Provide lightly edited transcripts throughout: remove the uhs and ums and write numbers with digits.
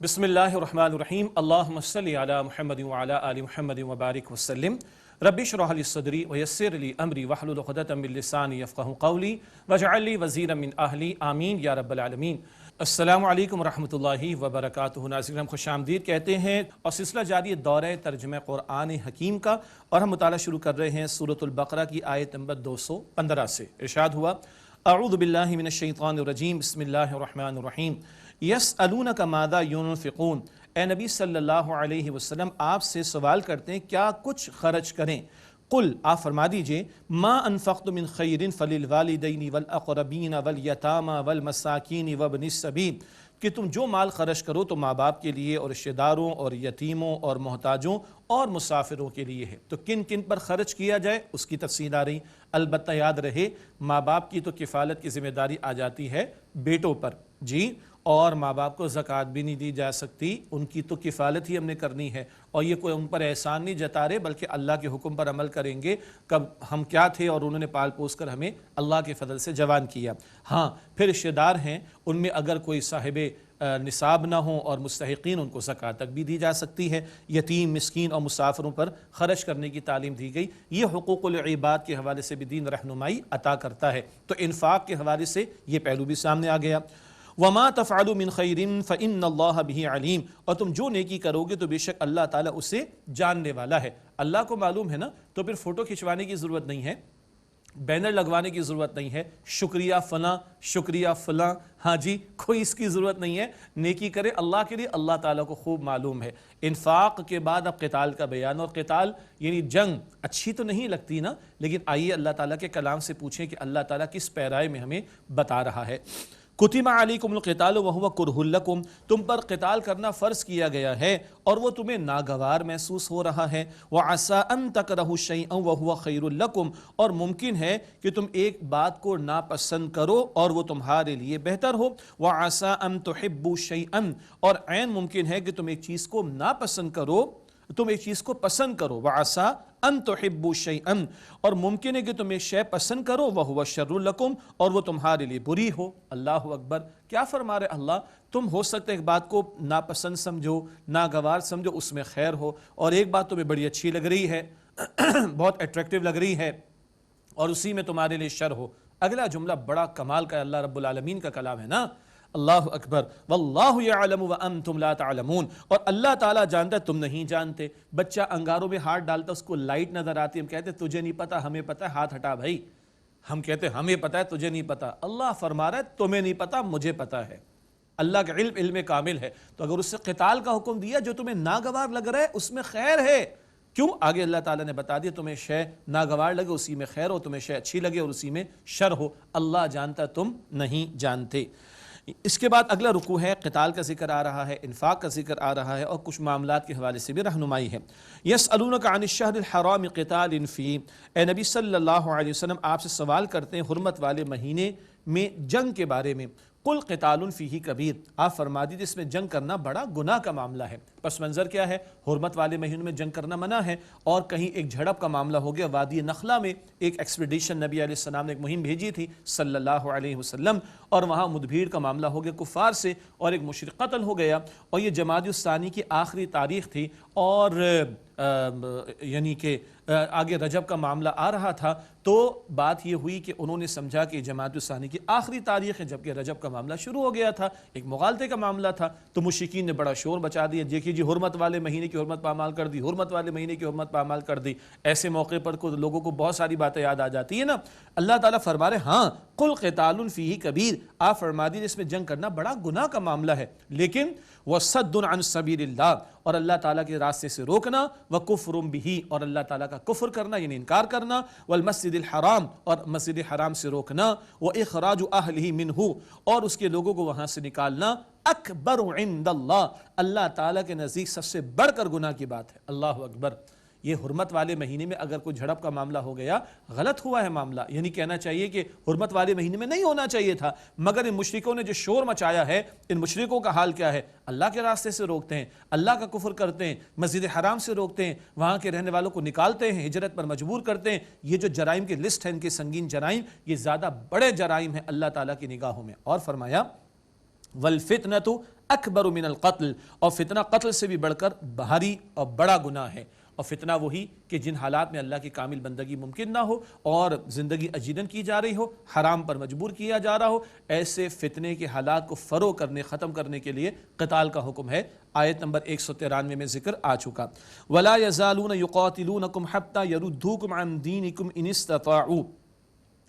بسم اللہ الرحمن الرحیم اللہم صلی علی محمد وعلی آل محمد وبارک وسلم رب اشرح لی صدری ویسر لی امری واحلل عقدۃ من لسانی یفقہوا قولی واجعل لی وزیرا من اہلی آمین یا رب العالمین۔ السلام علیکم ورحمۃ اللہ وبرکاتہ۔ ناظرین ہم خوش آمدید کہتے ہیں اور سلسلہ جاری دورہ ترجمہ قرآن حکیم کا، اور ہم مطالعہ شروع کر رہے ہیں سورۃ البقرہ کی آیت نمبر 215 سے۔ ارشاد ہوا اعوذ باللہ من الشیطان الرجیم بسم اللہ الرحمن الرحیم یسألونک ماذا ينفقون۔ اے نبی صلی اللہ علیہ وسلم آپ سے سوال کرتے ہیں کیا کچھ خرچ کریں۔ قل آپ فرما دیجئے ما انفقت من خیر فللوالدین والاقربین والیتامی والمساکین وابن السبیل، کہ تم جو مال خرچ کرو تو ماں باپ کے لیے اور رشتہ داروں اور یتیموں اور محتاجوں اور مسافروں کے لیے ہے۔ تو کن کن پر خرچ کیا جائے اس کی تفصیل آ رہی، البتہ یاد رہے ماں باپ کی تو کفالت کی ذمہ داری آ جاتی ہے بیٹوں پر، جی، اور ماں باپ کو زکوٰۃ بھی نہیں دی جا سکتی، ان کی تو کفالت ہی ہم نے کرنی ہے، اور یہ کوئی ان پر احسان نہیں جتا رہے بلکہ اللہ کے حکم پر عمل کریں گے۔ کب ہم کیا تھے اور انہوں نے پال پوس کر ہمیں اللہ کے فضل سے جوان کیا۔ ہاں پھر رشتہ دار ہیں، ان میں اگر کوئی صاحب نصاب نہ ہوں اور مستحقین، ان کو زکوٰۃ تک بھی دی جا سکتی ہے۔ یتیم، مسکین اور مسافروں پر خرچ کرنے کی تعلیم دی گئی۔ یہ حقوق العباد کے حوالے سے بھی دین رہنمائی عطا کرتا ہے، تو انفاق کے حوالے سے یہ پہلو بھی سامنے آ گیا۔ وَمَا تَفْعَلُوا مِنْ خَيْرٍ فَإِنَّ اللَّهَ بِهِ عَلِيمٌ، اور تم جو نیکی کرو گے تو بے شک اللہ تعالیٰ اسے جاننے والا ہے۔ اللہ کو معلوم ہے نا، تو پھر فوٹو کھنچوانے کی ضرورت نہیں ہے، بینر لگوانے کی ضرورت نہیں ہے، شکریہ فلاں شکریہ فلاں، ہاں جی، کوئی اس کی ضرورت نہیں ہے۔ نیکی کرے اللہ کے لیے، اللہ تعالیٰ کو خوب معلوم ہے۔ انفاق کے بعد اب قتال کا بیان، اور قتال یعنی جنگ اچھی تو نہیں لگتی نا، لیکن آئیے اللہ تعالیٰ کے کلام سے پوچھیں کہ اللہ تعالیٰ کس پیرائے میں ہمیں بتا رہا ہے۔ کتب علیکم القتال وہو کرہ لکم، تم پر قتال کرنا فرض کیا گیا ہے اور وہ تمہیں ناگوار محسوس ہو رہا ہے۔ وعسى ان تکرہوا شیئا وہو خیر لکم، اور ممکن ہے کہ تم ایک بات کو ناپسند کرو اور وہ تمہارے لیے بہتر ہو۔ وعسى ان تحبوا شیئا، اور عین ممکن ہے کہ تم ایک چیز کو ناپسند کرو، تم ایک چیز کو پسند کرو۔ وعسى ان تحبوا شیئا، اور ممکن ہے کہ تم ایک شے پسند کرو، وہو شر لکم، اور وہ تمہارے لیے بری ہو۔ اللہ اکبر، کیا فرما رہے اللہ، تم ہو سکتا ہے ایک بات کو ناپسند سمجھو، ناگوار سمجھو، اس میں خیر ہو، اور ایک بات تمہیں بڑی اچھی لگ رہی ہے بہت اٹریکٹیو لگ رہی ہے، اور اسی میں تمہارے لیے شر ہو۔ اگلا جملہ بڑا کمال کا اللہ رب العالمین کا کلام ہے نا، اللہ اکبر، واللہ یعلم وانتم لا تعلمون، اور اللہ تعالیٰ جانتا ہے تم نہیں جانتے۔ بچہ انگاروں میں ہاتھ ڈالتا، اس کو لائٹ نظر آتی، ہم کہتے تجھے نہیں پتا، ہمیں پتا ہے، ہاتھ ہٹا بھائی، ہم کہتے ہمیں پتا ہے تجھے نہیں پتا۔ اللہ فرما رہا ہے تمہیں نہیں پتا، مجھے پتا ہے۔ اللہ کا علم کامل ہے، تو اگر اس سے قتال کا حکم دیا جو تمہیں ناگوار لگ رہا ہے اس میں خیر ہے۔ کیوں؟ آگے اللہ تعالیٰ نے بتا دیا تمہیں شے ناگوار لگے اسی میں خیر ہو، تمہیں شے اچھی لگے اور اسی میں شر ہو، اللہ جانتا تم نہیں جانتے۔ اس کے بعد اگلا رکوع ہے، قتال کا ذکر آ رہا ہے، انفاق کا ذکر آ رہا ہے، اور کچھ معاملات کے حوالے سے بھی رہنمائی ہے۔ یسألونک عن الشہر الحرام قتال فیہ، اے نبی صلی اللہ علیہ وسلم آپ سے سوال کرتے ہیں حرمت والے مہینے میں جنگ کے بارے میں۔ قل قتال فیہ کبیر، آپ فرما دیجئے اس میں جنگ کرنا بڑا گناہ کا معاملہ ہے۔ پس منظر کیا ہے؟ حرمت والے مہینوں میں جنگ کرنا منع ہے، اور کہیں ایک جھڑپ کا معاملہ ہو گیا وادی نخلا میں، ایک ایکسپیڈیشن نبی علیہ السلام نے ایک مہم بھیجی تھی صلی اللہ علیہ وسلم، اور وہاں مدبھیڑ کا معاملہ ہو گیا کفار سے، اور ایک مشرک قتل ہو گیا، اور یہ جمادی الثانی کی آخری تاریخ تھی، اور یعنی کہ آگے رجب کا معاملہ آ رہا تھا، تو بات یہ ہوئی کہ انہوں نے سمجھا کہ جمادی الثانی کی آخری تاریخ ہے، جبکہ رجب کا معاملہ شروع ہو گیا تھا، ایک مغالطے کا معاملہ تھا، تو مشرکین نے بڑا شور بچا دیا، دیکھیے جی حرمت والے مہینے کی حرمت پامال کر دی، حرمت والے مہینے کی حرمت پامال کر دی۔ ایسے موقع پر لوگوں کو بہت ساری باتیں یاد آ جاتی ہیں نا۔ اللہ تعالیٰ فرما رہے ہاں قل قتال فیہ کبیر، آپ فرما دیجیے اس میں جنگ کرنا بڑا گناہ کا معاملہ ہے، لیکن وصد عن سبیل اللہ، اور اللہ تعالیٰ کے راستے سے روکنا، وکفر بہ، اور اللہ تعالیٰ کا کفر کرنا یعنی انکار کرنا، والمسجد الحرام، اور مسجد حرام سے روکنا، واخراج اہلہ منہ، اور اس کے لوگوں کو وہاں سے نکالنا، اکبر عند اللہ، اللہ تعالیٰ کے نزدیک سب سے بڑھ کر گناہ کی بات ہے۔ اللہ اکبر، یہ حرمت والے مہینے میں اگر کوئی جھڑپ کا معاملہ ہو گیا، غلط ہوا ہے معاملہ، یعنی کہنا چاہیے کہ حرمت والے مہینے میں نہیں ہونا چاہیے تھا، مگر ان مشرکوں نے جو شور مچایا ہے، ان مشرکوں کا حال کیا ہے؟ اللہ کے راستے سے روکتے ہیں، اللہ کا کفر کرتے ہیں، مسجد حرام سے روکتے ہیں، وہاں کے رہنے والوں کو نکالتے ہیں، ہجرت پر مجبور کرتے ہیں۔ یہ جو جرائم کی لسٹ ہے، ان کے سنگین جرائم، یہ زیادہ بڑے جرائم ہیں اللہ تعالیٰ کی نگاہوں میں۔ اور فرمایا والفتنة اکبر من القتل، اور فتنہ قتل سے بھی بڑھ کر بھاری اور بڑا گناہ ہے۔ اور فتنہ وہی کہ جن حالات میں اللہ کی کامل بندگی ممکن نہ ہو اور زندگی اجیرن کی جا رہی ہو، حرام پر مجبور کیا جا رہا ہو، ایسے فتنے کے حالات کو فروغ کرنے، ختم کرنے کے لیے قتال کا حکم ہے۔ آیت نمبر 193 میں ذکر آ چکا۔ وَلَا يَزَالُونَ يُقَاتِلُونَكُمْ حَتَّى يَرُدُّوكُمْ عَنْ دِينِكُمْ إِنِ اسْتَطَاعُوا،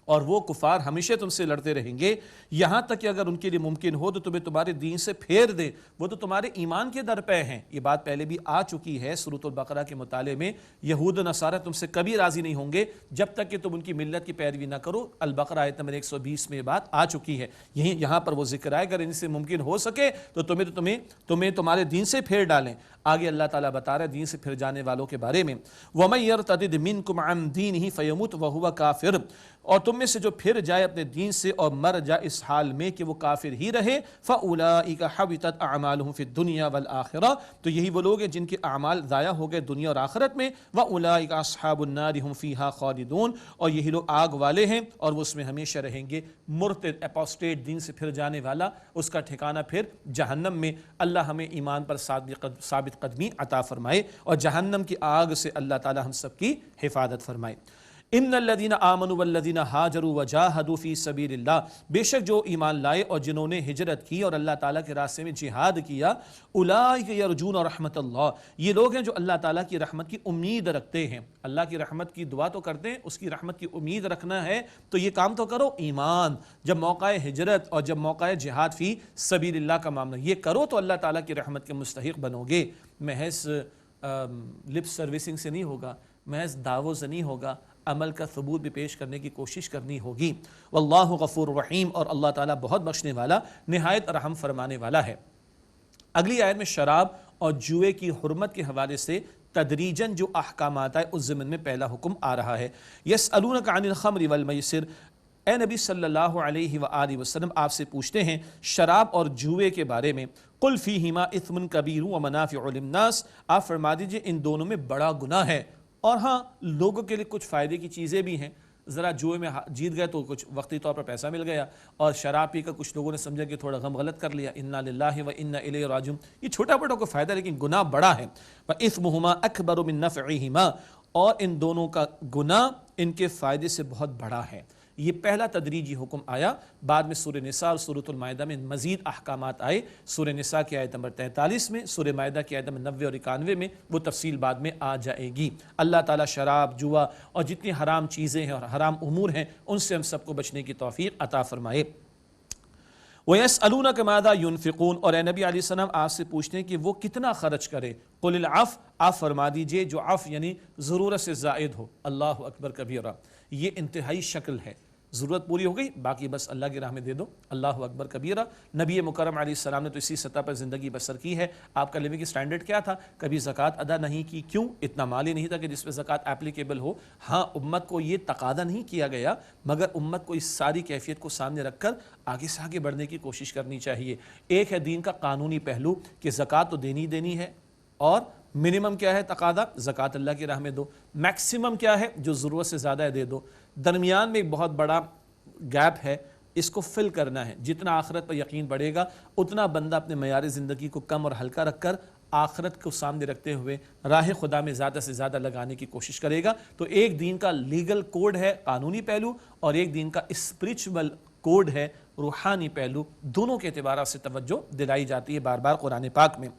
اور وہ کفار ہمیشہ تم سے لڑتے رہیں گے یہاں تک کہ اگر ان کے لیے ممکن ہو تو تمہیں تمہارے دین سے پھیر دیں، وہ تو تمہارے ایمان کے در پہ ہیں۔ یہ بات پہلے بھی آ چکی ہے سورۃ البقرہ کے مطالعے میں، یہود و نصارہ تم سے کبھی راضی نہیں ہوں گے جب تک کہ تم ان کی ملت کی پیروی نہ کرو۔ البقرہ آیت نمبر 120 میں یہ بات آ چکی ہے۔ یہاں پر وہ ذکر آئے اگر ان سے ممکن ہو سکے تو تمہیں تمہارے دین سے پھیر ڈالیں۔ آگے اللہ تعالیٰ بتا رہا ہے دین سے پھر جانے والوں کے بارے میں، وَمَن يَرْتَدِدْ مِنْكُمْ عَنْ دِينِهِ فَيَمُتْ وَهُوَ كَافِرٌ، اور تم میں سے جو پھر جائے اپنے دین سے اور مر جائے اس حال میں کہ وہ کافر ہی رہے، فَأُولَئِكَ حَبِطَتْ أَعْمَالُهُمْ فِي الدُّنْيَا وَالْآخِرَةِ، تو یہی وہ لوگ ہیں جن کے اعمال ضائع ہو گئے دنیا اور آخرت میں، وَأُولَئِكَ أَصْحَابُ النَّارِ هُمْ فِيهَا خَالِدُونَ، اور یہی لوگ آگ والے ہیں اور وہ اس میں ہمیشہ رہیں گے۔ مرتد، اپوسٹیٹ، دین سے پھر جانے والا، اس کا ٹھکانہ پھر جہنم میں۔ اللہ ہمیں ایمان پر ثابت قدمی عطا فرمائے اور جہنم کی آگ سے اللہ تعالی ہم سب کی حفاظت فرمائے۔ ان الذین آمنوا والذین ہاجروا وجاہدوا فی سبیل اللہ، بے شک جو ایمان لائے اور جنہوں نے ہجرت کی اور اللہ تعالیٰ کے راستے میں جہاد کیا، اولئک یرجون رحمت اللہ، یہ لوگ ہیں جو اللہ تعالیٰ کی رحمت کی امید رکھتے ہیں۔ اللہ کی رحمت کی دعا تو کرتے ہیں، اس کی رحمت کی امید رکھنا ہے تو یہ کام تو کرو، ایمان۔ جب موقع ہجرت اور جب موقع جہاد فی سبیل اللہ کا معاملہ یہ کرو تو اللہ تعالیٰ کی رحمت کے مستحق بنو گے۔ محض لپ سروسنگ سے نہیں ہوگا، محض دعووں سے نہیں ہوگا، عمل کا ثبوت بھی پیش کرنے کی کوشش کرنی ہوگی۔ واللہ غفور رحیم، اور اللہ تعالیٰ بہت بخشنے والا، نہایت رحم فرمانے والا ہے۔ اگلی آیت میں شراب اور جوئے کی حرمت کے حوالے سے تدریجاً جو احکامات آئے اس ضمن میں پہلا حکم آ رہا ہے۔ یسألونک عن الخمر والمیسر، اے نبی صلی اللہ علیہ وآلہ وسلم آپ سے پوچھتے ہیں شراب اور جوئے کے بارے میں، قل فیہما اثم کبیر ومنافع للناس، آپ فرما دیجئے ان دونوں میں بڑا گناہ ہے اور ہاں لوگوں کے لیے کچھ فائدے کی چیزیں بھی ہیں۔ ذرا جوئے میں جیت گئے تو کچھ وقتی طور پر پیسہ مل گیا، اور شراب پی کر کچھ لوگوں نے سمجھا کہ تھوڑا غم غلط کر لیا، انا للہ و انا الیہ راجعون، یہ چھوٹا بڑا کوئی فائدہ لیکن گناہ بڑا ہے۔ فاثمہما اکبر من نفعہما، اور ان دونوں کا گناہ ان کے فائدے سے بہت بڑا ہے۔ یہ پہلا تدریجی حکم آیا، بعد میں سورہ نساء اور سورۃ المائدہ میں مزید احکامات آئے۔ سورہ نساء کی آیت نمبر 43 میں، سورہ مائدہ کی آیت نمبر 90 اور 91 میں وہ تفصیل بعد میں آ جائے گی۔ اللہ تعالیٰ شراب، جوا اور جتنی حرام چیزیں ہیں اور حرام امور ہیں ان سے ہم سب کو بچنے کی توفیق عطا فرمائے۔ وَيَسْأَلُونَكَ مَاذَا يُنْفِقُونَ، اور اے نبی علیہ السلام آپ سے پوچھتے ہیں کہ وہ کتنا خرچ کرے۔ قُلِ الْعَفْوَ، آپ فرما دیجئے جو عفو یعنی ضرورت سے زائد ہو۔ اللہ اکبر کبیرہ، یہ انتہائی شکل ہے۔ ضرورت پوری ہو گئی، باقی بس اللہ کی راہ میں دے دو، اللہ اکبر کبیرہ۔ نبی مکرم علیہ السلام نے تو اسی سطح پر زندگی بسر کی ہے۔ آپ کا لیونگ سٹینڈرڈ کیا تھا؟ کبھی زکوٰۃ ادا نہیں کی، کیوں؟ اتنا مال ہی نہیں تھا کہ جس پہ زکوٰۃ اپلیکیبل ہو۔ ہاں امت کو یہ تقاضا نہیں کیا گیا، مگر امت کو اس ساری کیفیت کو سامنے رکھ کر آگے سے آگے بڑھنے کی کوشش کرنی چاہیے۔ ایک ہے دین کا قانونی پہلو کہ زکوٰۃ تو دینی ہے، اور منیمم کیا ہے تقاضا؟ زکوٰۃ اللہ کی راہ میں دو۔ میکسیمم کیا ہے؟ جو ضرورت سے زیادہ ہے دے دو۔ درمیان میں ایک بہت بڑا گیپ ہے، اس کو فل کرنا ہے۔ جتنا آخرت پر یقین بڑھے گا اتنا بندہ اپنے معیار زندگی کو کم اور ہلکا رکھ کر آخرت کو سامنے رکھتے ہوئے راہ خدا میں زیادہ سے زیادہ لگانے کی کوشش کرے گا۔ تو ایک دین کا لیگل کوڈ ہے قانونی پہلو، اور ایک دین کا اسپرچول کوڈ ہے روحانی پہلو۔ دونوں کے اعتبارات سے توجہ دلائی جاتی ہے بار بار قرآن پاک میں۔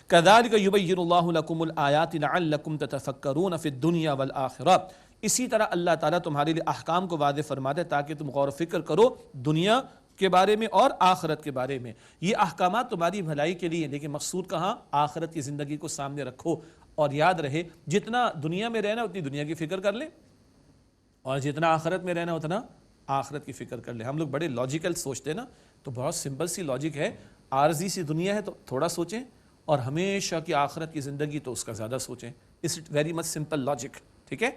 كَذَلِكَ يُبَيِّنُ اللَّهُ لَكُمُ الْآيَاتِ لَعَلَّكُمْ تَتَفَكَّرُونَ فِي الدُّنْيَا وَالْآخِرَةِ، اسی طرح اللہ تعالیٰ تمہارے لیے احکام کو واضح فرماتے ہیں تاکہ تم غور و فکر کرو دنیا کے بارے میں اور آخرت کے بارے میں۔ یہ احکامات تمہاری بھلائی کے لیے، لیکن مقصود کہاں؟ آخرت کی زندگی کو سامنے رکھو، اور یاد رہے جتنا دنیا میں رہنا اتنی دنیا کی فکر کر لیں، اور جتنا آخرت میں رہنا اتنا آخرت کی فکر کر لیں۔ ہم لوگ بڑے لاجیکل سوچتے ہیں نا، تو بہت سمپل سی لاجک ہے، عارضی سی دنیا ہے تو تھوڑا سوچیں، اور ہمیشہ کی آخرت کی زندگی تو اس کا زیادہ سوچیں۔ It's very much simple logic, ٹھیک ہے؟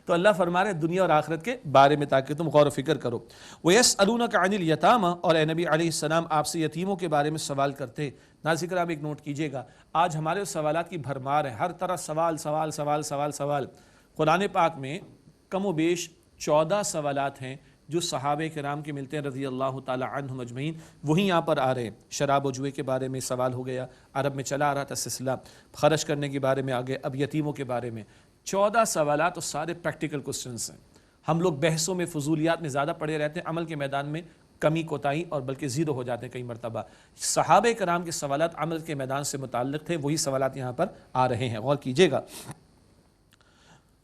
تو اللہ فرما رہے دنیا اور آخرت کے بارے میں تاکہ تم غور و فکر کرو۔ وَيَسْأَلُونَكَ عَنِ الْيَتَامَى، اور اے نبی علیہ السلام آپ سے یتیموں کے بارے میں سوال کرتے۔ ناظرین کرام ایک نوٹ کیجئے گا، آج ہمارے سوالات کی بھرمار ہے، ہر طرح سوال۔ قرآن پاک میں کم و بیش 14 سوالات ہیں جو صحابہ کرام کے ملتے ہیں رضی اللہ تعالی عنہم اجمعین، وہی یہاں پر آ رہے ہیں۔ شراب و جوئے کے بارے میں سوال ہو گیا، عرب میں چلا آ رہا تھا سلسلہ، خرچ کرنے کے بارے میں آگے، اب یتیموں کے بارے میں 14 سوالات، اور سارے پریکٹیکل کوسچنس ہیں۔ ہم لوگ بحثوں میں فضولیات میں زیادہ پڑے رہتے ہیں، عمل کے میدان میں کمی کوتاہی اور بلکہ زیرو ہو جاتے ہیں کئی مرتبہ۔ صحابہ کرام کے سوالات عمل کے میدان سے متعلق تھے، وہی سوالات یہاں پر آ رہے ہیں، غور کیجئے گا۔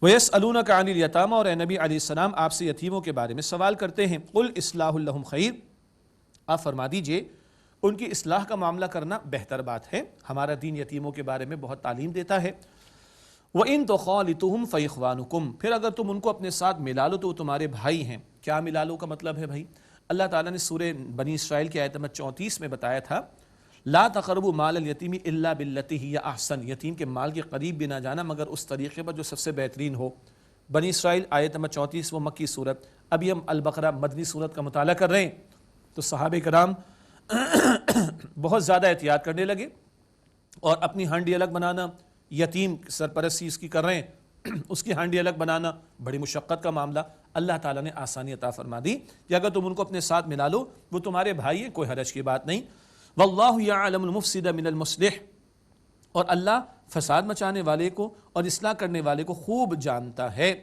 وَيَسْأَلُونَكَ عَنِ الْيَتَامَى، اور اے نبی علیہ السلام آپ سے یتیموں کے بارے میں سوال کرتے ہیں۔ قُلْ إِصْلَاحٌ لَهُمْ خَيْرٌ، آپ فرما دیجئے ان کی اصلاح کا معاملہ کرنا بہتر بات ہے۔ ہمارا دین یتیموں کے بارے میں بہت تعلیم دیتا ہے۔ وَإِن تُخَالِطُوهُمْ فَإِخْوَانُكُمْ، پھر اگر تم ان کو اپنے ساتھ ملا لو تو وہ تمہارے بھائی ہیں۔ کیا ملا لو کا مطلب ہے بھائی؟ اللہ تعالیٰ نے سورہ بنی اسرائیل کی آیت نمبر 34 میں بتایا تھا، لا تقربوا مال الیتیم الا باللتی ہی احسن، یتیم کے مال کے قریب بھی نہ جانا مگر اس طریقے پر جو سب سے بہترین ہو۔ بنی اسرائیل آیت نمبر 34 وہ مکی صورت۔ ابھی ہم البقرہ مدنی صورت کا مطالعہ کر رہے ہیں، تو صحابہ کرام بہت زیادہ احتیاط کرنے لگے، اور اپنی ہانڈی الگ بنانا، یتیم سرپرستی اس کی کر رہے ہیں، اس کی ہانڈی الگ بنانا بڑی مشقت کا معاملہ۔ اللہ تعالیٰ نے آسانی عطا فرما دی کہ اگر تم ان کو اپنے ساتھ ملا لو، وہ تمہارے بھائی ہیں، کوئی حرج کی بات نہیں۔ واللہ یعلم المفسد من المصلح، اور اللہ فساد مچانے والے کو اور اصلاح کرنے والے کو خوب جانتا ہے۔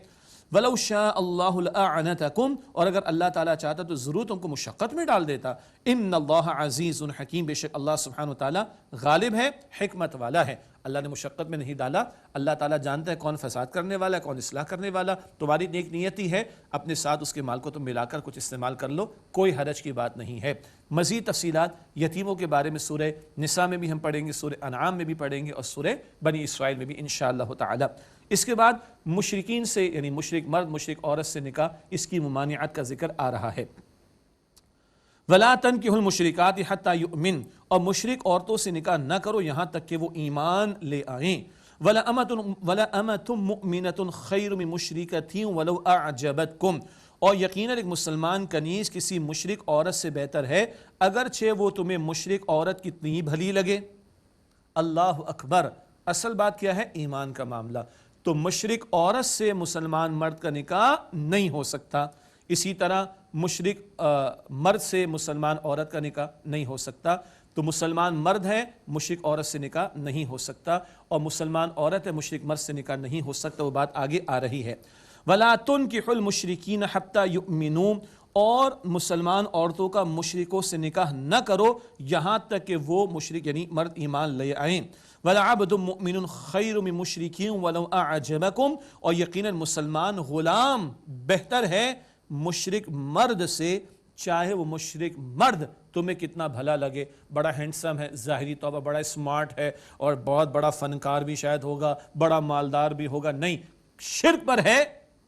وَلَوْ شَاءَ اللَّهُ لَأَعْنَتَكُمْ، اور اگر اللہ تعالیٰ چاہتا تو ضرور تم کو مشقت میں ڈال دیتا۔ ان اللہ عزیز حکیم، بے شک اللہ سبحانہ وتعالیٰ غالب ہے، حکمت والا ہے۔ اللہ نے مشقت میں نہیں ڈالا، اللہ تعالیٰ جانتا ہے کون فساد کرنے والا ہے، کون اصلاح کرنے والا۔ تمہاری نیک نیتی ہے، اپنے ساتھ اس کے مال کو تم ملا کر کچھ استعمال کر لو، کوئی حرج کی بات نہیں ہے۔ مزید تفصیلات یتیموں کے بارے میں سورہ نساء میں بھی ہم پڑھیں گے، سورہ انعام میں بھی پڑھیں گے، اور سورہ بنی اسرائیل میں بھی انشاءاللہ تعالی۔ اس کے بعد مشرکین سے، یعنی مشرک مرد مشرک عورت سے نکاح، اس کی ممانعت کا ذکر آ رہا ہے۔ وَلَا تَنْكِحُوا الْمُشْرِكَاتِ حَتَّى يُؤْمِنْ، اور مشرک عورتوں سے نکاح نہ کرو یہاں تک کہ وہ ایمان لے آئیں۔ وَلَأَمَةٌ مُؤْمِنَةٌ خَيْرٌ مِّن مُشْرِكَةٍ وَلَوْ أَعْجَبَتْكُمْ، اور یقیناً ایک مسلمان کنیز کسی مشرک عورت سے بہتر ہے اگرچہ وہ تمہیں مشرک عورت کتنی بھلی لگے۔ اللہ اکبر۔ اصل بات کیا ہے؟ ایمان کا معاملہ۔ تو مشرک عورت سے مسلمان مرد کا نکاح نہیں ہو سکتا، اسی طرح مشرک مرد سے مسلمان عورت کا نکاح نہیں ہو سکتا۔ تو مسلمان مرد ہے، مشرک عورت سے نکاح نہیں ہو سکتا، اور مسلمان عورت ہے، مشرک مرد سے نکاح نہیں ہو سکتا۔ وہ بات آگے آ رہی ہے۔ وَلَا تُنْكِحُوا الْمُشْرِكِينَ حَتَّى يُؤْمِنُوا، اور مسلمان عورتوں کا مشرکوں سے نکاح نہ کرو یہاں تک کہ وہ مشرک یعنی مرد ایمان لے آئیں۔ وَلَعَبْدٌ مُؤْمِنٌ خَيْرٌ مِّن مُشْرِكٍ وَلَوْ أَعْجَبَكُمْ، اور یقیناً مسلمان غلام بہتر ہے مشرک مرد سے، چاہے وہ مشرک مرد تمہیں کتنا بھلا لگے، بڑا ہینڈسم ہے، ظاہری طور پر بڑا اسمارٹ ہے، اور بہت بڑا فنکار بھی شاید ہوگا، بڑا مالدار بھی ہوگا، نہیں، شرک پر ہے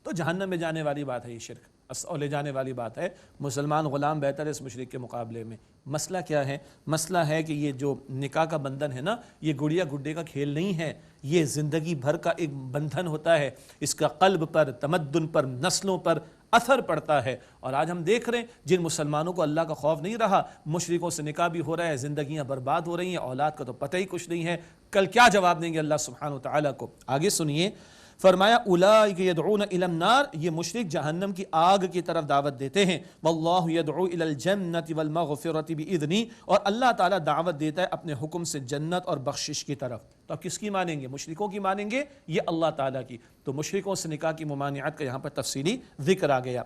تو جہنم میں جانے والی بات ہے، یہ شرک اور لے جانے والی بات ہے۔ مسلمان غلام بہتر ہے اس مشرک کے مقابلے میں۔ مسئلہ کیا ہے؟ مسئلہ ہے کہ یہ جو نکاح کا بندھن ہے نا، یہ گڑیا گڈے کا کھیل نہیں ہے، یہ زندگی بھر کا ایک بندھن ہوتا ہے، اس کا قلب پر، تمدن پر، نسلوں پر اثر پڑتا ہے۔ اور آج ہم دیکھ رہے ہیں جن مسلمانوں کو اللہ کا خوف نہیں رہا، مشرکوں سے نکاح بھی ہو رہا ہے، زندگیاں برباد ہو رہی ہیں، اولاد کا تو پتہ ہی کچھ نہیں ہے، کل کیا جواب دیں گے اللہ سبحانہ وتعالی کو۔ آگے سنیے، فرمایا اولئک یدعون الی النار، یہ مشرک جہنم کی آگ کی طرف دعوت دیتے ہیں۔ واللہ یدعو الی الجنۃ والمغفرۃ باذنہ، اور اللہ تعالیٰ دعوت دیتا ہے اپنے حکم سے جنت اور بخشش کی طرف۔ تو اب کس کی مانیں گے؟ مشرکوں کی مانیں گے، یہ اللہ تعالیٰ کی۔ تو مشرکوں سے نکاح کی ممانعت کا یہاں پر تفصیلی ذکر آ گیا۔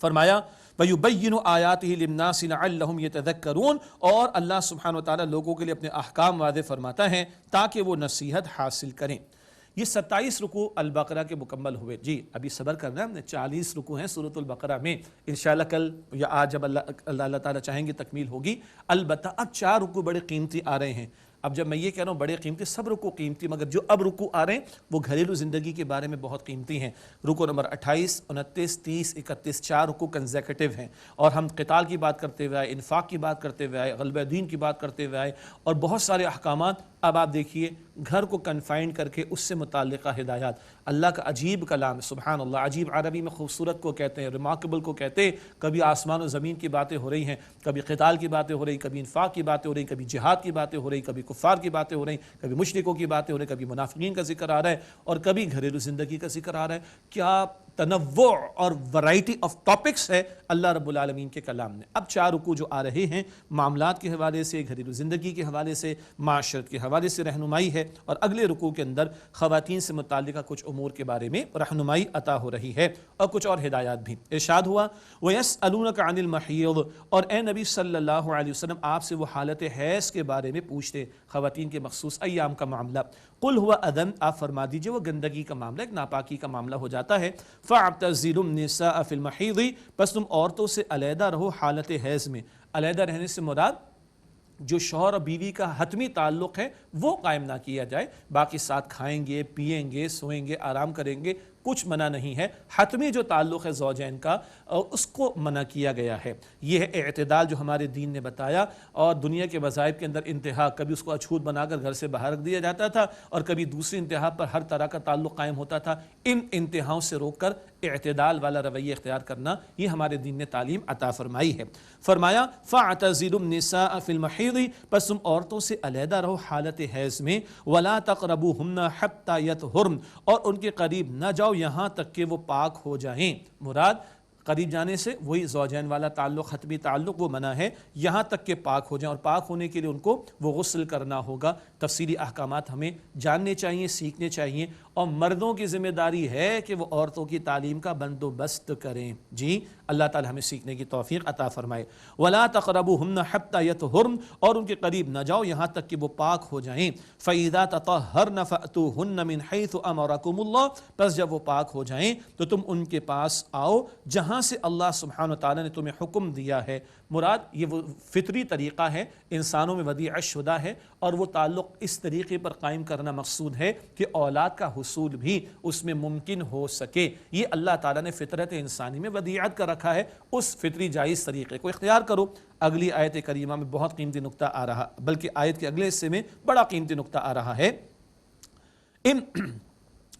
فرمایا وَيُبَيِّنُ آيَاتِهِ لِلنَّاسِ لَعَلَّهُمْ يَتَذَكَّرُونَ، اور اللہ سبحانہ وتعالیٰ لوگوں کے لیے اپنے احکام واضح فرماتا ہے تاکہ وہ نصیحت حاصل کریں۔ یہ 27 رکوع البقرہ کے مکمل ہوئے۔ جی ابھی صبر کرنا ہے، ہم نے 40 رکوع ہیں سورۃ البقرہ میں، انشاءاللہ کل یا آج جب اللہ تعالیٰ چاہیں گے تکمیل ہوگی۔ البتہ اب 4 رکوع بڑے قیمتی آ رہے ہیں۔ اب جب میں یہ کہہ رہا ہوں بڑے قیمتی، سب رکوع قیمتی، مگر جو اب رکوع آ رہے ہیں وہ گھریلو زندگی کے بارے میں بہت قیمتی ہیں۔ رکوع نمبر 28، 29، 30، 31، 4 رکوع کنزیکٹیو ہیں، اور ہم قتال کی بات کرتے ہوئے آئے، انفاق کی بات کرتے ہوئے آئے، غلبہ دین کی بات کرتے ہوئے آئے، اور بہت سارے احکامات۔ اب آپ دیکھیے گھر کو کنفائنڈ کر کے اس سے متعلقہ ہدایات، اللہ کا عجیب کلام، سبحان اللہ، عجیب عربی میں خوبصورت کو کہتے ہیں، ریمارکیبل کو کہتے ہیں۔ کبھی آسمان و زمین کی باتیں ہو رہی ہیں، کبھی قتال کی باتیں ہو رہی، کبھی انفاق کی باتیں ہو رہی، کبھی جہاد کی باتیں ہو رہی، کبھی کفار کی باتیں ہو رہی، کبھی مشرکوں کی باتیں ہو رہی، کبھی منافقین کا ذکر آ رہا ہے، اور کبھی گھریلو زندگی کا ذکر آ رہا ہے۔ کیا تنوع اور ورائٹی آف ٹاپکس ہے اللہ رب العالمین کے کلام میں۔ اب 4 رکوع جو آ رہے ہیں معاملات کے حوالے سے، گھریلو زندگی کے حوالے سے، معاشرت کے حوالے سے رہنمائی ہے، اور اگلے رکوع کے اندر خواتین سے متعلقہ کچھ امور کے بارے میں رہنمائی عطا ہو رہی ہے اور کچھ اور ہدایات بھی۔ ارشاد ہوا وَيَسْأَلُونَكَ عَنِ الْمَحِيضِ، اور اے نبی صلی اللہ علیہ وسلم آپ سے وہ حالت حیض کے بارے میں پوچھتے، خواتین کے مخصوص ایام کا معاملہ۔ قُلْ هُوَ أَذًى، آپ فرما دیجئے وہ گندگی کا معاملہ، ایک ناپاکی کا معاملہ ہو جاتا ہے۔ فَاعْتَزِلُوا النِّسَاءَ فِي الْمَحِيضِ، بس تم عورتوں سے علیحدہ رہو حالت حیض میں۔ علیحدہ رہنے سے مراد جو شوہر اور بیوی کا حتمی تعلق ہے وہ قائم نہ کیا جائے، باقی ساتھ کھائیں گے، پیئیں گے، سوئیں گے، آرام کریں گے، کچھ منع نہیں ہے۔ حتمی جو تعلق ہے زوجین کا اس کو منع کیا گیا ہے۔ یہ ہے اعتدال جو ہمارے دین نے بتایا، اور دنیا کے مذاہب کے اندر انتہا، کبھی اس کو اچھوت بنا کر گھر سے باہر رکھ دیا جاتا تھا اور کبھی دوسری انتہا پر ہر طرح کا تعلق قائم ہوتا تھا۔ ان انتہاؤں سے روک کر اعتدال والا رویہ اختیار کرنا، یہ ہمارے دین نے تعلیم عطا فرمائی ہے۔ فرمایا فَاعْتَزِلُوا النِّسَاءَ فِي الْمَحِيضِ، پس تم عورتوں سے علیحدہ رہو حالت حیض میں۔ وَلَا تَقْرَبُوهُنَّ حَتَّى يَطْهُرْنَ، اور ان کے قریب نہ جاؤ یہاں تک کہ وہ پاک ہو جائیں۔ مراد قریب جانے سے وہی زوجین والا تعلق، حتمی تعلق، وہ منع ہے، یہاں تک کہ پاک ہو جائیں، اور پاک ہونے کے لیے ان کو وہ غسل کرنا ہوگا۔ تفصیلی احکامات ہمیں جاننے چاہیے، سیکھنے چاہیے، اور مردوں کی ذمہ داری ہے کہ وہ عورتوں کی تعلیم کا بندوبست کریں۔ جی اللہ تعالی ہمیں سیکھنے کی توفیق عطا فرمائے۔ وَلَا تَقْرَبُوهُنَّ حَتَّى يَطْهُرْنَ، اور ان کے قریب نہ جاؤ یہاں تک کہ وہ پاک ہو جائیں۔ فَإِذَا تَطَهَّرْنَ فَأْتُوهُنَّ مِنْ حَيْثُ أَمَرَكُمُ اللَّهُ، پس جب وہ پاک ہو جائیں تو تم ان کے پاس آؤ جہاں سے اللہ سبحانہ وتعالی نے تمہیں حکم دیا ہے۔ مراد یہ وہ فطری طریقہ ہے، انسانوں میں ودیعہ شدہ ہے، اور وہ تعلق اس طریقے پر قائم کرنا مقصود ہے کہ اولاد کا حصول بھی اس میں ممکن ہو سکے۔ یہ اللہ تعالیٰ نے فطرت انسانی میں ودیعت کر رکھا ہے، اس فطری جائز طریقے کو اختیار کرو۔ اگلی آیت کریمہ میں بہت قیمتی نقطہ آ رہا، بلکہ آیت کے اگلے حصے میں بڑا قیمتی نقطہ آ رہا ہے۔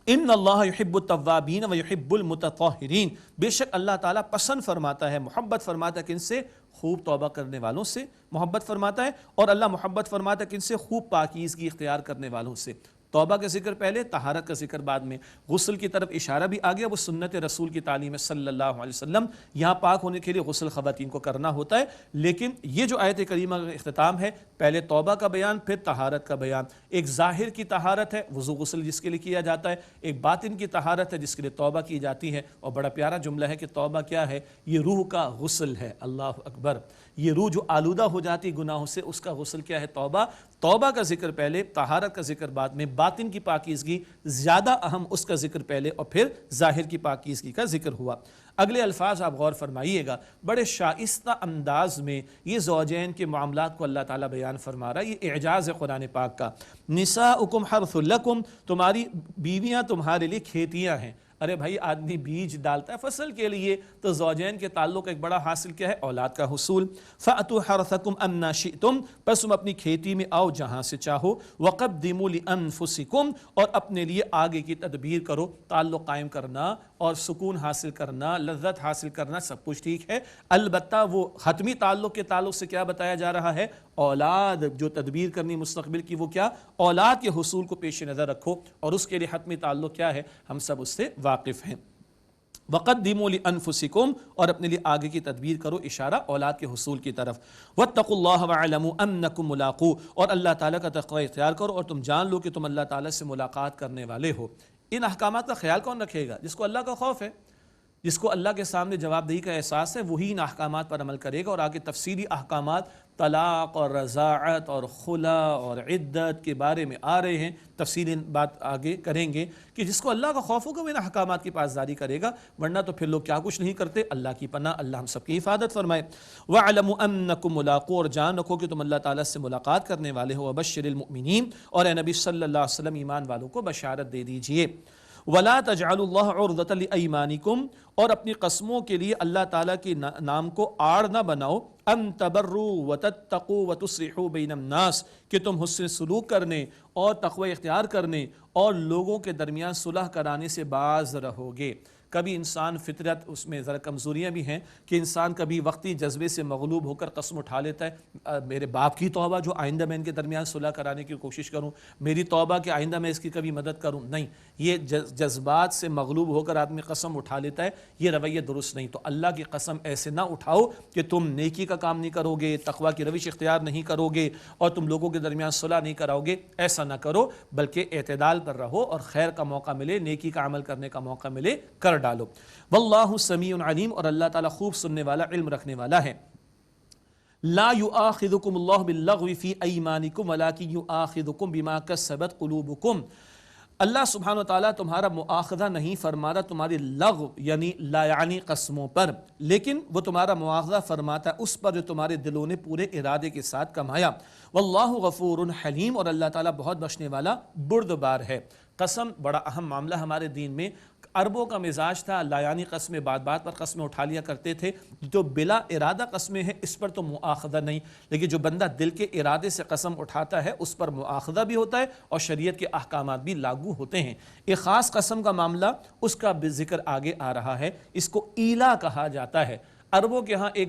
ان اللہ یحب التوابین ویحب المتطہرین، بے شک اللہ تعالیٰ پسند فرماتا ہے، محبت فرماتا ہے کن سے؟ خوب توبہ کرنے والوں سے محبت فرماتا ہے، اور اللہ محبت فرماتا ہے کن سے؟ خوب پاکیزگی اختیار کرنے والوں سے۔ توبہ کا ذکر پہلے، طہارت کا ذکر بعد میں، غسل کی طرف اشارہ بھی آ گیا، وہ سنت رسول کی تعلیم ہے صلی اللہ علیہ وسلم۔ یہاں پاک ہونے کے لیے غسل خواتین کو کرنا ہوتا ہے، لیکن یہ جو آیت کریمہ کا اختتام ہے، پہلے توبہ کا بیان، پھر طہارت کا بیان۔ ایک ظاہر کی طہارت ہے، وضو غسل جس کے لیے کیا جاتا ہے، ایک باطن کی طہارت ہے جس کے لیے توبہ کی جاتی ہے، اور بڑا پیارا جملہ ہے کہ توبہ کیا ہے؟ یہ روح کا غسل ہے۔ اللہ اکبر! یہ روح جو آلودہ ہو جاتی گناہوں سے، اس کا غسل کیا ہے؟ توبہ۔ توبہ کا ذکر پہلے، طہارت کا ذکر بعد میں، باطن کی پاکیزگی زیادہ اہم، اس کا ذکر پہلے، اور پھر ظاہر کی پاکیزگی کا ذکر ہوا۔ اگلے الفاظ آپ غور فرمائیے گا، بڑے شائستہ انداز میں یہ زوجین کے معاملات کو اللہ تعالیٰ بیان فرما رہا ہے۔ یہ اعجاز ہے قرآن پاک کا۔ نساؤکم حرث لکم، تمہاری بیویاں تمہارے لیے کھیتیاں ہیں۔ ارے بھائی آدمی بیج ڈالتا ہے فصل کے لیے، تو زوجین کے تعلق ایک بڑا حاصل کیا ہے؟ اولاد کا حصول۔ فَأْتُوا حَرْثَكُمْ أَنَّا شِئْتُمْ، پس تم اپنی کھیتی میں آؤ جہاں سے چاہو۔ وَقَدِّمُوا لِأَنفُسِكُمْ، اور اپنے لیے آگے کی تدبیر کرو، تعلق قائم کرنا اور سکون حاصل کرنا، لذت حاصل کرنا، سب کچھ ٹھیک ہے، البتہ وہ حتمی تعلق کے تعلق سے کیا بتایا جا رہا ہے؟ اولاد جو تدبیر کرنی مستقبل کی، وہ کیا؟ اولاد کے حصول کو پیش نظر رکھو، اور اس کے لیے حتمی تعلق کیا ہے؟ ہم سب اس سے واقف ہیں۔ وَقَدِّمُوا لِأَنفُسِكُمْ، اور اپنے لیے آگے کی تدبیر کرو، اشارہ اولاد کے حصول کی طرف۔ وَاتَّقُوا اللَّهَ وَاعْلَمُوا أَنَّكُمْ مُلَاقُوهُ، اور اللہ تعالیٰ کا تقوی اختیار کرو اور تم جان لو کہ تم اللہ تعالیٰ سے ملاقات کرنے والے ہو۔ ان احکامات کا خیال کون رکھے گا؟ جس کو اللہ کا خوف ہے، جس کو اللہ کے سامنے جواب دہی کا احساس ہے، وہی ان احکامات پر عمل کرے گا۔ اور آگے تفصیلی احکامات طلاق اور رضاعت اور خلا اور عدت کے بارے میں آ رہے ہیں، تفصیلی بات آگے کریں گے کہ جس کو اللہ کا خوف ہوگا وہ ان احکامات کی پاسداری کرے گا، ورنہ تو پھر لوگ کیا کچھ نہیں کرتے۔ اللہ کی پناہ، اللہ ہم سب کی حفاظت فرمائے۔ وَاعْلَمُوا أَنَّكُمْ مُلَاقُوهُ، اور جان رکھو کہ تم اللہ تعالیٰ سے ملاقات کرنے والے ہو۔ وَبَشِّرِ الْمُؤْمِنِينَ، اور اے نبی صلی اللہ علیہ وسلم ایمان والوں کو بشارت دے دیجئے۔ وَلَا تَجْعَلُوا اللَّهَ عُرْضَةً لِأَيْمَانِكُمْ، اور اپنی قسموں کے لیے اللہ تعالیٰ کے نام کو آڑ نہ بناؤ۔ أَن تَبَرُّوا وَتَتَّقُوا وَتُصْلِحُوا بَيْنَ النَّاسِ، کہ تم حسن سلوک کرنے اور تقوی اختیار کرنے اور لوگوں کے درمیان صلح کرانے سے باز رہو گے۔ کبھی انسان فطرت اس میں ذرا کمزوریاں بھی ہیں کہ انسان کبھی وقتی جذبے سے مغلوب ہو کر قسم اٹھا لیتا ہے میرے باپ کی توبہ جو آئندہ میں ان کے درمیان صلح کرانے کی کوشش کروں، میری توبہ کہ آئندہ میں اس کی کبھی مدد کروں، نہیں، یہ جذبات سے مغلوب ہو کر آدمی قسم اٹھا لیتا ہے، یہ رویہ درست نہیں۔ تو اللہ کی قسم ایسے نہ اٹھاؤ کہ تم نیکی کا کام نہیں کرو گے، تقوی کی روش اختیار نہیں کرو گے اور تم لوگوں کے درمیان صلح نہیں کراؤ گے، ایسا نہ کرو، بلکہ اعتدال پر رہو اور خیر کا موقع ملے، نیکی کا عمل کرنے کا موقع ملے کر ڈالو۔ واللہ سمیع علیم، اور اللہ تعالیٰ خوب سننے والا، علم رکھنے والا ہے۔ لا یؤاخذکم اللہ باللغو فی ایمانکم ولکن یؤاخذکم بما کسبت قلوبکم، اللہ سبحانہ وتعالیٰ تمہارا مؤاخذہ نہیں فرماتا تمہاری لغو یعنی لا یعنی قسموں پر، لیکن وہ تمہارا مؤاخذہ فرماتا ہے اس پر جو تمہارے دلوں نے پورے ارادے کے ساتھ کمایا۔ واللہ غفور حلیم، اور اللہ تعالیٰ بہت بخشنے والا بردبار ہے۔ قسم بڑا اہم معاملہ ہمارے دین میں، عربوں کا مزاج تھا لا یعنی قسمیں بات بات پر قسمیں اٹھا لیا کرتے تھے، جو بلا ارادہ قسمیں ہیں اس پر تو مؤاخذہ نہیں، لیکن جو بندہ دل کے ارادے سے قسم اٹھاتا ہے اس پر مؤاخذہ بھی ہوتا ہے اور شریعت کے احکامات بھی لاگو ہوتے ہیں۔ ایک خاص قسم کا معاملہ اس کا ذکر آگے آ رہا ہے، اس کو ایلا کہا جاتا ہے۔ عربوں کے ہاں ایک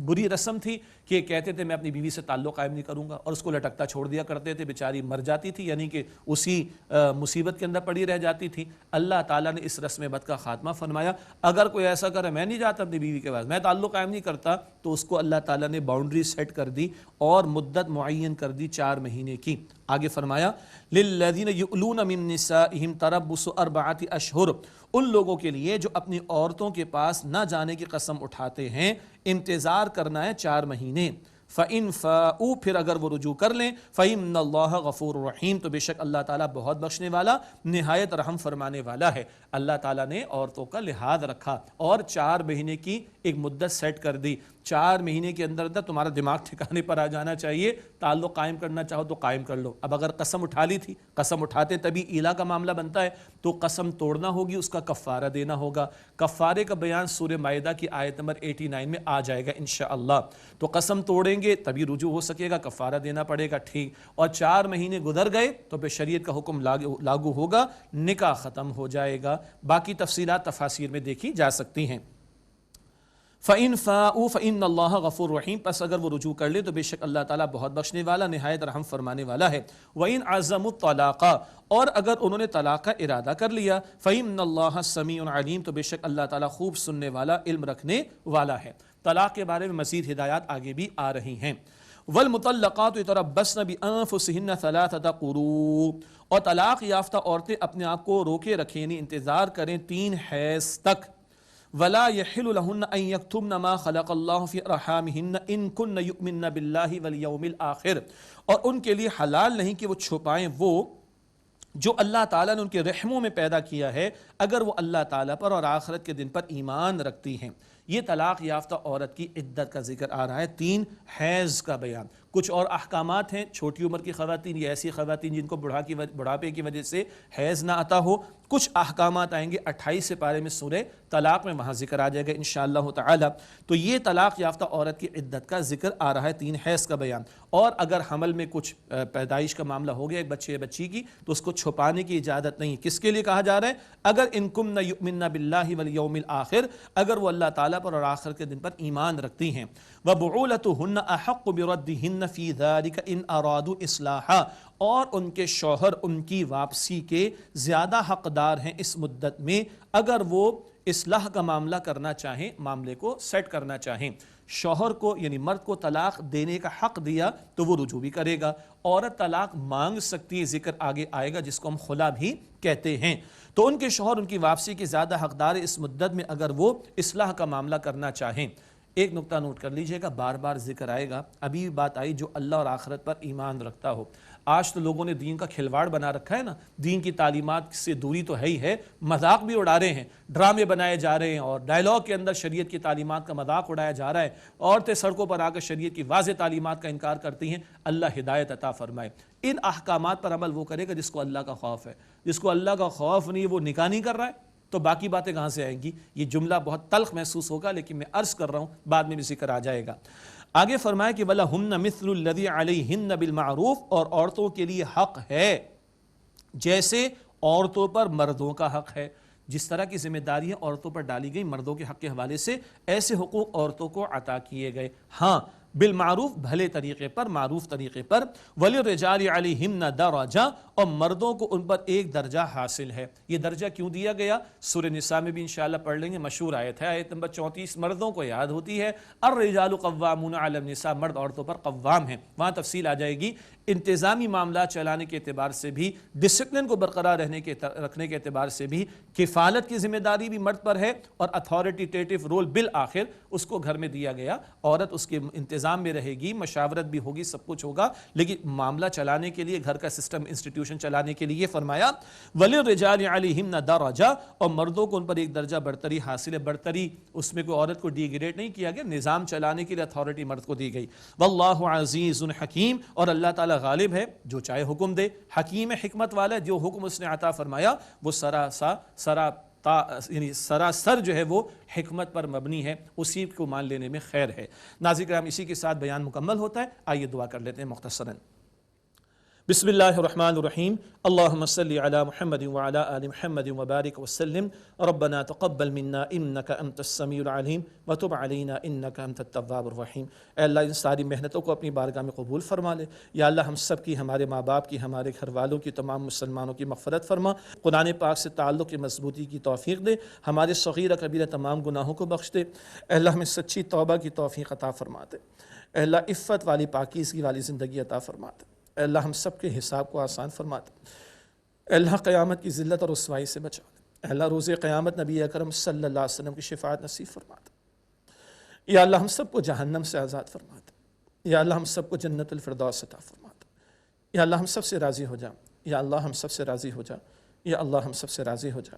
بری رسم تھی کہ کہتے تھے میں اپنی بیوی سے تعلق قائم نہیں کروں گا، اور اس کو لٹکتا چھوڑ دیا کرتے تھے، بیچاری مر جاتی تھی، یعنی کہ اسی مصیبت کے اندر پڑی رہ جاتی تھی۔ اللہ تعالیٰ نے اس رسم بد کا خاتمہ فرمایا، اگر کوئی ایسا کرے میں نہیں جاتا اپنی بیوی کے پاس، میں تعلق قائم نہیں کرتا، تو اس کو اللہ تعالیٰ نے باؤنڈری سیٹ کر دی اور مدت معین کر دی 4 مہینے کی۔ آگے فرمایا للذین یؤلون من نسائہم تربص 4 اشہر، ان لوگوں کے لیے جو اپنی عورتوں کے پاس نہ جانے کی قسم اٹھاتے ہیں انتظار کرنا ہے 4 مہینے۔ فَإِن فَاءُوا، پھر اگر وہ رجوع کر لیں، فَإِنَّ اللَّهَ غَفُورٌ رَحِيمٌ، تو بے شک اللہ تعالیٰ بہت بخشنے والا نہایت رحم فرمانے والا ہے۔ اللہ تعالیٰ نے عورتوں کا لحاظ رکھا اور 4 مہینے کی ایک مدت سیٹ کر دی۔ 4 مہینے کے اندر تمہارا دماغ ٹھکانے پر آ جانا چاہیے، تعلق قائم کرنا چاہو تو قائم کر لو۔ اب اگر قسم اٹھا لی تھی، قسم اٹھاتے تبھی ایلا کا معاملہ بنتا ہے، تو قسم توڑنا ہوگی، اس کا کفارہ دینا ہوگا۔ کفارے کا بیان سورہ مائدہ کی آیت نمبر 89 میں آ جائے گا انشاءاللہ۔ تو قسم توڑیں گے تبھی رجوع ہو سکے گا، کفارہ دینا پڑے گا، ٹھیک، اور 4 مہینے گزر گئے تو پھر شریعت کا حکم لاگو ہوگا، نکاح ختم ہو جائے گا۔ باقی تفصیلات تفاسیر میں دیکھی جا سکتی ہیں۔ فَإِن فَاءُوا فَإِنَّ اللَّهَ غَفُورٌ رَحِيمٌ، پس اگر وہ رجوع کر لے تو بے شک اللہ تعالیٰ بہت بخشنے والا نہایت رحم فرمانے والا ہے۔ وَإِنْ عَزَمُوا الطَّلَاقَ، اور اگر انہوں نے طلاق کا ارادہ کر لیا، فَإِنَّ اللَّهَ سَمِيعٌ عَلِيمٌ، تو بے شک اللہ تعالیٰ خوب سننے والا، علم رکھنے والا ہے۔ طلاق کے بارے میں مزید ہدایات آگے بھی آ رہی ہیں۔ وَالْمُطَلَّقَاتُ يَتَرَبَّصْنَ بِأَنفُسِهِنَّ 3 قُرُوء، اور طلاق یافتہ عورتیں اپنے آپ کو روکے رکھیں، یعنی انتظار کریں 3 حیض تک۔ وَلَا يَحِلُّ لَهُنَّ أَن يَكْتُمْنَ مَا خَلَقَ اللَّهُ فِي أَرْحَامِهِنَّ إِن كُنَّ يُؤْمِنَّ بِاللَّهِ وَالْيَوْمِ الْآخِرِ، اور ان کے لیے حلال نہیں کہ وہ چھپائیں وہ جو اللہ تعالیٰ نے ان کے رحموں میں پیدا کیا ہے، اگر وہ اللہ تعالیٰ پر اور آخرت کے دن پر ایمان رکھتی ہیں۔ یہ طلاق یافتہ عورت کی عدت کا ذکر آ رہا ہے، 3 حیض کا بیان۔ کچھ اور احکامات ہیں، چھوٹی عمر کی خواتین یا ایسی خواتین جن کو بڑھاپے کی وجہ سے حیض نہ آتا ہو، کچھ احکامات آئیں گے 28 پارے میں سورہ طلاق میں، وہاں ذکر آ جائے گا انشاءاللہ تعالی۔ تو یہ طلاق یافتہ عورت کی عدت کا ذکر آ رہا ہے، 3 حیض کا بیان۔ اور اگر حمل میں کچھ پیدائش کا معاملہ ہو گیا ایک بچے یا بچی کی، تو اس کو چھپانے کی اجازت نہیں۔ کس کے لیے کہا جا رہا ہے؟ اگر انکم نہ یؤمنن باللہ والیوم الآخر، اگر وہ اللہ تعالیٰ پر اور آخر کے دن پر ایمان رکھتی ہیں۔ وَبُعُولَتُهُنَّ أَحَقُّ بِرَدِّهِنَّ فِي ذَلِكَ إِنْ أَرَادُوا إِصْلَاحًا، اور ان کے شوہر ان کی واپسی کے زیادہ حقدار ہیں اس مدت میں اگر وہ اصلاح کا معاملہ کرنا چاہیں، معاملے کو سیٹ کرنا چاہیں۔ شوہر کو یعنی مرد کو طلاق دینے کا حق دیا تو وہ رجوع بھی کرے گا۔ عورت طلاق مانگ سکتی ہے، ذکر آگے آئے گا، جس کو ہم خلا بھی کہتے ہیں۔ تو ان کے شوہر ان کی واپسی کے زیادہ حقدار اس مدت میں اگر وہ اصلاح کا معاملہ کرنا چاہیں۔ ایک نقطہ نوٹ کر لیجئے گا، بار بار ذکر آئے گا، ابھی بات آئی جو اللہ اور آخرت پر ایمان رکھتا ہو۔ آج تو لوگوں نے دین کا کھلواڑ بنا رکھا ہے نا، دین کی تعلیمات سے دوری تو ہے ہی ہے، مذاق بھی اڑا رہے ہیں، ڈرامے بنائے جا رہے ہیں اور ڈائلاگ کے اندر شریعت کی تعلیمات کا مذاق اڑایا جا رہا ہے۔ عورتیں سڑکوں پر آ کر شریعت کی واضح تعلیمات کا انکار کرتی ہیں۔ اللہ ہدایت عطا فرمائے۔ ان احکامات پر عمل وہ کرے گا جس کو اللہ کا خوف ہے۔ جس کو اللہ کا خوف نہیں، وہ نکاح نہیں کر رہا ہے، تو باقی باتیں کہاں سے آئیں گی؟ یہ جملہ بہت تلخ محسوس ہوگا، لیکن میں عرض کر رہا ہوں، بعد میں بھی ذکر آ جائے گا۔ آگے فرمایا کہ وَلَهُنَّ مِثْلُ الَّذِي عَلَيْهِنَّ بِالْمَعْرُوفِ، اور عورتوں کے لیے حق ہے جیسے عورتوں پر مردوں کا حق ہے۔ جس طرح کی ذمہ داریاں عورتوں پر ڈالی گئی مردوں کے حق کے حوالے سے، ایسے حقوق عورتوں کو عطا کیے گئے، ہاں بالمعروف، بھلے طریقے پر، معروف طریقے پر۔ وَلِلرِّجَالِ عَلَيْهِنَّ دَرَجَةٌ، اور مردوں کو ان پر ایک درجہ حاصل ہے۔ یہ درجہ کیوں دیا گیا؟ سورہ نساء میں بھی انشاءاللہ پڑھ لیں گے، مشہور آیت ہے، آیت نمبر 34، مردوں کو یاد ہوتی ہے، الرجال قوامون علی النساء، مرد عورتوں پر قوام ہیں، وہاں تفصیل آ جائے گی۔ انتظامی معاملات چلانے کے اعتبار سے بھی، ڈسپلن کو برقرار رکھنے کے اعتبار سے بھی، کفالت کی ذمہ داری بھی مرد پر ہے، اور اتھارٹیٹیو رول بالآخر اس کو گھر میں دیا گیا۔ عورت اس کے انتظام میں رہے گی، مشاورت بھی ہوگی، سب کچھ ہوگا، لیکن معاملہ چلانے کے لیے، گھر کا سسٹم، انسٹیٹیوشن چلانے کے لیے فرمایا وَلِلرِّجَالِ عَلَيْهِنَّ دَرَجَةٌ، اور مردوں کو ان پر ایک درجہ برتری حاصل ہے۔ برتری اس میں کوئی عورت کو ڈی گریڈ نہیں کیا گیا، نظام چلانے کے لیے اتھارٹی مرد کو دی گئی۔ وَاللَّهُ عَزِيزٌ حَكِيمٌ، اور اللہ تعالیٰ غالب ہے، جو چاہے حکم دے، حکیم حکمت والا ہے، جو حکم اس نے عطا فرمایا وہ سراسر جو ہے وہ حکمت پر مبنی ہے، اسی کو مان لینے میں خیر ہے۔ ناظرین کرام، اسی کے ساتھ بیان مکمل ہوتا ہے، آئیے دعا کر لیتے ہیں مختصراً۔ بسم اللہ الرحمن الرحیم، اللہم صلی علی محمد وعلی آل محمد وبارک وسلم، ربنا تقبل منا انک انت السمیع العلیم وتب علینا انک انت التواب الرحیم۔ اے اللہ ان ساری محنتوں کو اپنی بارگاہ میں قبول فرما لے، یا اللہ ہم سب کی، ہمارے ماں باپ کی، ہمارے گھر والوں کی، تمام مسلمانوں کی مغفرت فرما، قرآن پاک سے تعلق کی مضبوطی کی توفیق دے، ہمارے صغیرہ کبیرہ تمام گناہوں کو بخش دے، اے اللہ ہمیں سچی توبہ کی توفیق عطا فرما دے، اے اللہ عفت والی، پاکیزگی والی زندگی عطا فرما دے، اے اللہ ہم سب کے حساب کو آسان فرما دے، اے اللہ قیامت کی ذلت اور رسوائی سے بچا دے، اے اللہ روز قیامت نبی اکرم صلی اللہ علیہ وسلم کی شفاعت نصیب فرما دے، یا اللہ ہم سب کو جہنم سے آزاد فرما دے، یا اللہ ہم سب کو جنت الفردوس عطا فرما دے، یا اللہ ہم سب سے راضی ہو جا، یا اللہ ہم سب سے راضی ہو جا، یا اللہ ہم سب سے راضی ہو جا۔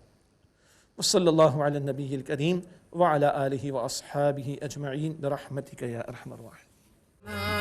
وصلی اللہ علی النبی الکریم وعلی آلہ واصحابہ اجمعین برحمتک یا ارحم الراحمین۔